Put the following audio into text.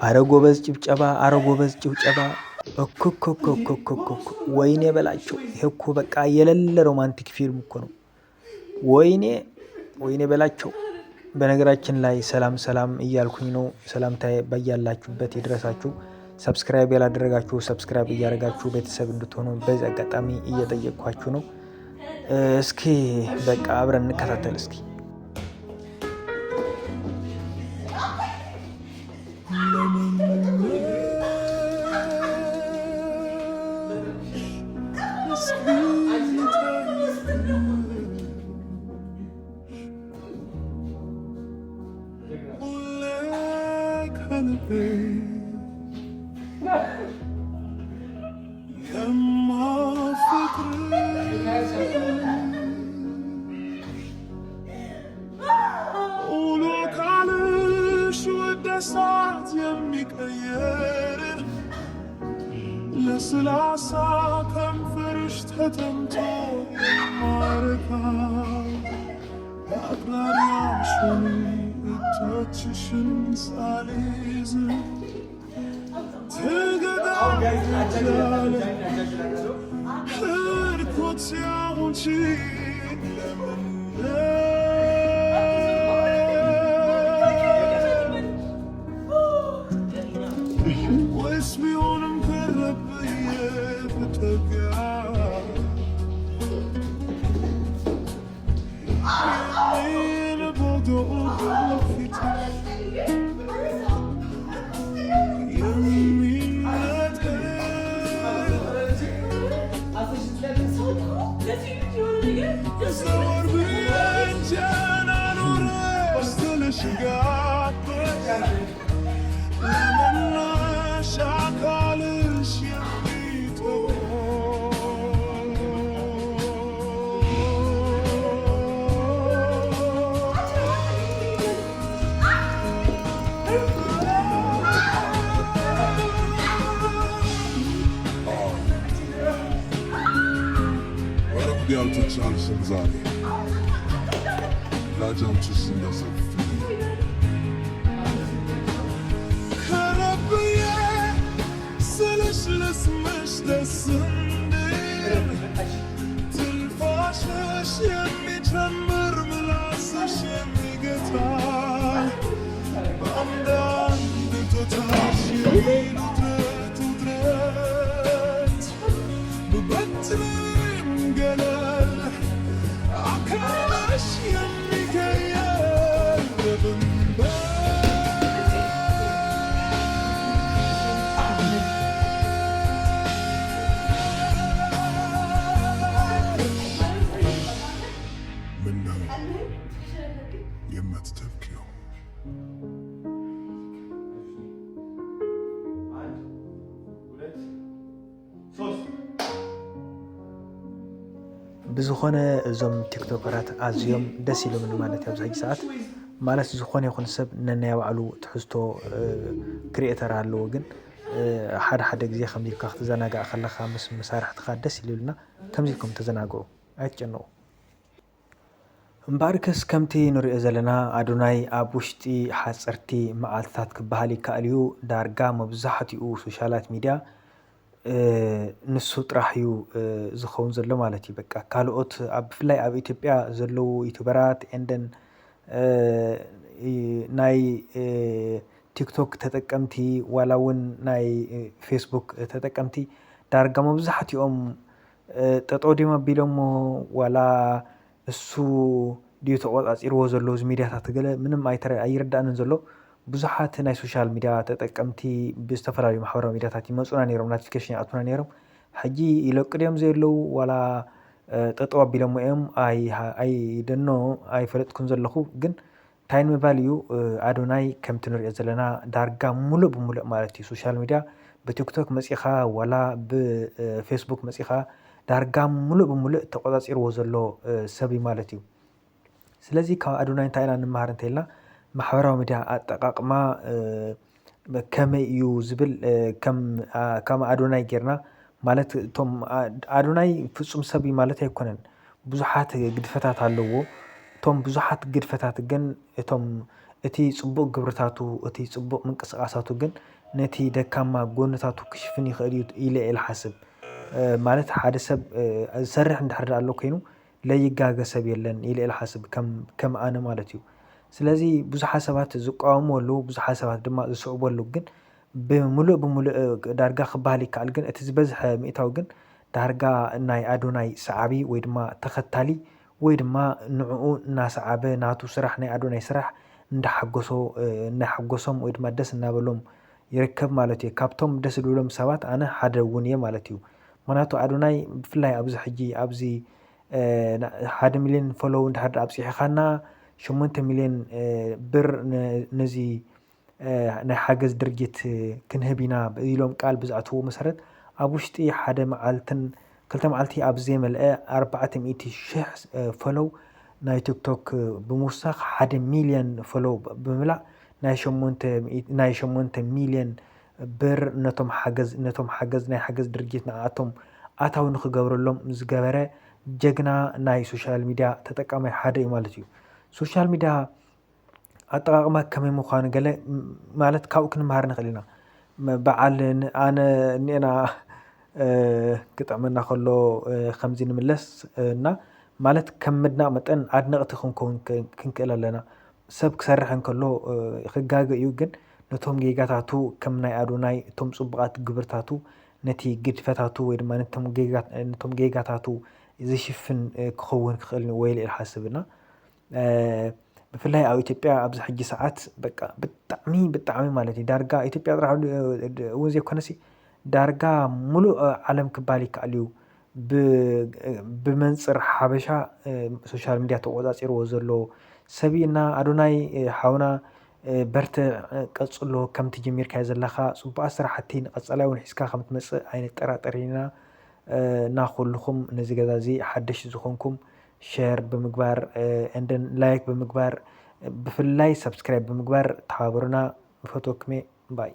አረ ጎበዝ ጭብጨባ፣ አረ ጎበዝ ጭብጨባ። እኮ ወይኔ በላቸው። ይሄ እኮ በቃ የሌለ ሮማንቲክ ፊልም እኮ ነው። ወይኔ በላቸው። በነገራችን ላይ ሰላም እያልኩኝ ነው። ሰላምታዬ በያላችሁበት ይድረሳችሁ። ሰብስክራይብ ያላደረጋችሁ ሰብስክራይብ እያደረጋችሁ ቤተሰብ እንድትሆኑ በዚህ አጋጣሚ እየጠየቅኳችሁ ነው። እስኪ በቃ አብረን እንከታተል እስኪ። እሳት የሚቀየር ለስላሳ ከንፈርሽ ተጠምቶ ማረካ አቅራሪያሽን እጆችሽን ሳልይዝ ትገዳያለ ህርኮት ያሙንቺ ለምን اسميونم كربية بتقع يمين بوضو فيتا يمين زور بين جانا نورس دلشقات شاكالش يميتو وانا بدي امتشال شنزاني لا جامتش الناس لسمش دسندين تلفاشش يمي جمر ملاسش يمي قطع بامدان بتوتاش يمي ندرت ببتلي مقلل عكاش يمي كيال ببنبال ብዝኾነ እዞም ቲክቶከራት ኣዝዮም ደስ ኢሎምን ማለት ኣብዚ ሕጂ ሰዓት ማለት ዝኾነ ይኹን ሰብ ነናይ ባዕሉ ትሕዝቶ ክሪኤተር ኣለዎ። ግን ሓደ ግዜ ከምዚ ኢልካ ክትዘናጋዕ ከለካ ምስ መሳርሕትካ ደስ ይልልና። ከምዚ ኢልኩም ተዘናግዑ፣ ኣይትጨነቁ። እምበኣርከስ ከምቲ ንሪኦ ዘለና ኣዶናይ ኣብ ውሽጢ ሓፀርቲ መዓልትታት ክበሃል ይከኣል እዩ። ዳርጋ መብዛሕትኡ ሶሻላት ሚድያ ንሱ ጥራሕ እዩ ዝኸውን ዘሎ ማለት እዩ። በቃ ካልኦት ብፍላይ ኣብ ኢትዮጵያ ዘለው ዩቱበራት ኤንደን ናይ ቲክቶክ ተጠቀምቲ ዋላ እውን ናይ ፌስቡክ ተጠቀምቲ ዳርጋ መብዛሕትኦም ጠጠው ዲማ ኣቢሎሞ ዋላ እሱ ድዩ ተቆፃፂርዎ ዘሎ እዚ ሚድያታት ገለ ምንም ኣይርዳእንን ዘሎ። ብዙሓት ናይ ሶሻል ሚድያ ተጠቀምቲ ብዝተፈላለዩ ማሕበራዊ ሚድያታት ይመፁና ነይሮም፣ ኖቲፊኬሽን ይኣቱና ነይሮም። ሕጂ ይለቁ ድዮም ዘየለው ዋላ ጠጠው ኣቢሎሞ እዮም ኣይደኖ ኣይፈለጥኩን ዘለኹ። ግን እንታይ ንምባል እዩ ኣዶናይ ከምቲ ንሪኦ ዘለና ዳርጋ ሙሉእ ብሙሉእ ማለት እዩ ሶሻል ሚድያ ብቲክቶክ መፂኻ ዋላ ብፌስቡክ መፂኻ ዳርጋ ሙሉእ ብሙሉእ ተቆፃፂርዎ ዘሎ ሰብ ማለት እዩ። ስለዚ ካብ ኣዶናይ እንታይ ኢና ንመሃር እንተኢልና ማሕበራዊ ሚድያ ኣጠቃቅማ ከመይ እዩ ዝብል ከም ኣዶናይ ጌርና ማለት እቶም ኣዶናይ ፍፁም ሰብ ማለት ኣይኮነን። ብዙሓት ግድፈታት ኣለዎ። እቶም ብዙሓት ግድፈታት ግን እቶም እቲ ጽቡቕ ግብርታቱ እቲ ጽቡቕ ምንቅስቓሳቱ ግን ነቲ ደካማ ጎነታቱ ክሽፍን ይኽእል እዩ ኢለ እየ ዝሓስብ። ማለት ሓደ ሰብ ዝሰርሕ እንድሕር ኣሎ ኮይኑ ለይጋገ ሰብ የለን ኢለ እየ ዝሓስብ ከም ኣነ ማለት እዩ። ስለዚ ብዙሓት ሰባት ዝቃወሙ ኣለዉ፣ ብዙሓት ሰባት ድማ ዝስዕቡ ኣለዉ። ግን ብሙሉእ ዳርጋ ክበሃል ይከኣል። ግን እቲ ዝበዝሐ ምእታው ግን ዳርጋ ናይ ኣዶናይ ሰዓቢ ወይ ድማ ተኸታሊ ወይ ድማ ንዕኡ እናሰዓበ ናቱ ስራሕ ናይ ኣዶናይ ስራሕ እናሓጎሶም ወይ ድማ ደስ እናበሎም ይርከብ ማለት እዩ። ካብቶም ደስ ዝብሎም ሰባት ኣነ ሓደ እውን እየ ማለት እዩ። ምክንያቱ ኣዶናይ ብፍላይ ኣብዚ ሕጂ ኣብዚ 1 ሚልዮን ፎሎው እንድሕር ኣብፅሒኻና 8 ሚልዮን ብር ነዚ ናይ ሓገዝ ድርጅት ክንህብ ኢና ኢሎም ቃል ብዝኣትዎ መሰረት ኣብ ውሽጢ ሓደ መዓልትን 2 መዓልቲ ኣብ ዘይመልአ 400,000 ፎሎው ናይ ቲክቶክ ብምውሳኽ 1 ሚልዮን ፎሎው ብምምላእ ናይ 8 ሚልዮን ብር ነቶም ሓገዝ ናይ ሓገዝ ድርጅት ንኣቶም ኣታዊ ንክገብረሎም ዝገበረ ጀግና ናይ ሶሻል ሚድያ ተጠቃማይ ሓደ እዩ ማለት እዩ። ሶሻል ሚድያ ኣጠቃቅማ ከመይ ምዃኑ ገለ ማለት ካብኡ ክንመሃር ንኽእል ኢና። በዓል ኣነ እኒአና ክጥዕመና ከሎ ከምዚ ንምለስ እና ማለት ከም ምድናቕ መጠን ኣድነቕቲ ክንከውን ክንክእል ኣለና። ሰብ ክሰርሕ እንከሎ ክጋገ እዩ። ግን ነቶም ጌጋታቱ ከም ናይ ኣዶናይ እቶም ጽቡቓት ግብርታቱ ነቲ ግድፈታቱ ወይ ድማ ነቶም ጌጋታቱ ዝሽፍን ክኸውን ክኽእል ወይ ኢለ ዝሓስብና ብፍላይ ኣብ ኢትዮጵያ ኣብዚ ሕጂ ሰዓት በቃ ብጣዕሚ ማለት እዩ ዳርጋ ኢትዮጵያ ጥራሕ እውን ዘይኮነሲ ዳርጋ ሙሉእ ዓለም ክባል ይከኣል እዩ ብመንፅር ሓበሻ ሶሻል ሚድያ ተቆፃፂርዎ ዘሎ ሰብ እና ኣዶናይ ሓውና በርተ ቀጽሎ ከምቲ ጀሚርካዮ ዘለኻ ጽቡቓት ስራሕቲ ንቐጻላይ እውን ሒዝካ ከም ትመጽእ ኣይንጠራጠርን ኢና። ናኹልኩም ነዚ ገዛ እዚ ሓደሽቲ ዝኾንኩም ሼር ብምግባር እንደን ላይክ ብምግባር ብፍላይ ሰብስክራይብ ብምግባር ተባበሩና። ንፈትወኩም ባይ